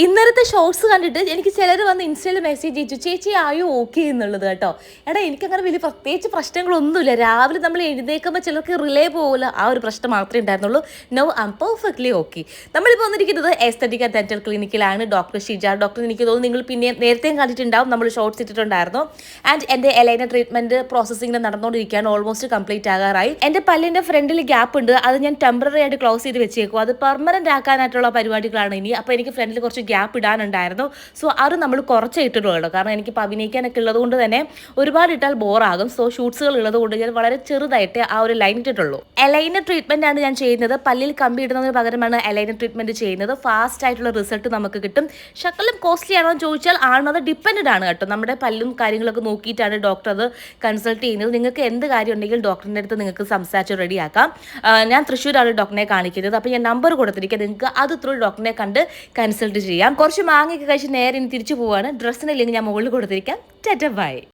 ഇന്നലത്തെ ഷോർട്സ് കണ്ടിട്ട് എനിക്ക് ചിലർ വന്ന് ഇൻസ്റ്റയിൽ മെസ്സേജ് അയച്ചു, ചേച്ചി ആയോ ഓക്കെ എന്നുള്ളത് കേട്ടോ. എടാ എനിക്കങ്ങനെ വലിയ പ്രത്യേകിച്ച് പ്രശ്നങ്ങളൊന്നുമില്ല. രാവിലെ നമ്മൾ എഴുന്നേൽക്കുമ്പോൾ ചിലർക്ക് റിലേ പോകില്ല, ആ ഒരു പ്രശ്നം മാത്രമേ ഉണ്ടായിരുന്നുള്ളൂ. No I am perfectly okay. നമ്മളിപ്പോൾ വന്നിരിക്കുന്നത് എസ്തെറ്റിക് ആൻഡ് ഡെന്റൽ ക്ലിനിക്കിലാണ്. ഡോക്ടർ ഷിജ ഡോക്ടർ, എനിക്ക് തോന്നുന്നു നിങ്ങൾ പിന്നെ നേരത്തെയും കണ്ടിട്ടുണ്ടാവും, നമ്മൾ ഷോർട്സ് ഇട്ടിട്ടുണ്ടായിരുന്നു. ആൻഡ് എൻ്റെ എലൈനർ ട്രീറ്റ്മെൻറ്റ് പ്രോസസ്സിങ്ങിന് നടന്നുകൊണ്ടിരിക്കുകയാണ്. ഓൾമോസ്റ്റ് കംപ്ലീറ്റ് ആകാറായി. എൻ്റെ പല്ലിൻ്റെ ഫ്രണ്ടിൽ ഗ്യാപ്പ് ഉണ്ട്, അത് ഞാൻ ടെമ്പററി ആയിട്ട് ക്ലോസ് ചെയ്ത് വെച്ചേക്കും. അത് പെർമനന്റ് ആക്കാനായിട്ടുള്ള പരിപാടികളാണ് ഇനി. അപ്പോൾ എനിക്ക് ഫ്രണ്ടിൽ കുറച്ച് ഗ്യാപ്പ് ഇടാനുണ്ടായിരുന്നു. സോ അത് നമ്മൾ കുറച്ച് ഇട്ടിട്ടുള്ളൂ, കാരണം എനിക്കിപ്പോൾ അഭിനയിക്കാനൊക്കെ ഉള്ളത് കൊണ്ട് തന്നെ ഒരുപാട് ഇട്ടാൽ ബോറാകും. സോ ഷൂട്ട്സുകൾ ഉള്ളത് കൊണ്ട് ഞാൻ വളരെ ചെറുതായിട്ട് ആ ഒരു ലൈൻ ഇട്ടിട്ടുള്ളൂ. എലൈനർ ട്രീറ്റ്മെന്റ് ആണ് ഞാൻ ചെയ്യുന്നത്. പല്ലിൽ കമ്പി ഇടുന്നതിന് പകരമാണ് എലൈനർ ട്രീറ്റ്മെന്റ് ചെയ്യുന്നത്. ഫാസ്റ്റ് ആയിട്ടുള്ള റിസൾട്ട് നമുക്ക് കിട്ടും. ശകലം കോസ്റ്റ്ലി ആണോ എന്ന് ചോദിച്ചാൽ ആണത് ഡിപ്പെൻഡ് ആണ് കേട്ടോ. നമ്മുടെ പല്ലും കാര്യങ്ങളൊക്കെ നോക്കിയിട്ടാണ് ഡോക്ടർ അത് കൺസൾട്ട് ചെയ്യുന്നത്. നിങ്ങൾക്ക് എന്ത് കാര്യം ഉണ്ടെങ്കിൽ ഡോക്ടറിൻ്റെ അടുത്ത് നിങ്ങൾക്ക് സംസാരിച്ച് റെഡിയാക്കാം. ഞാൻ തൃശ്ശൂരാണ് ഡോക്ടറിനെ കാണിക്കുന്നത്. അപ്പോൾ ഞാൻ നമ്പർ കൊടുത്തിരിക്കുക, നിങ്ങൾക്ക് അത് ത്രൂ ഡോക്ടറിനെ കണ്ട് കൺസൾട്ട് ചെയ്യാം. കുറച്ച് മാങ്ങയൊക്കെ കഴിച്ച് നേരെ ഇനി തിരിച്ചു പോവാണ്. ഡ്രസ്സിന് ലിങ്ക് ഞാൻ മുകളിൽ കൊടുത്തിരിക്കാം. ടാറ്റ ബൈ.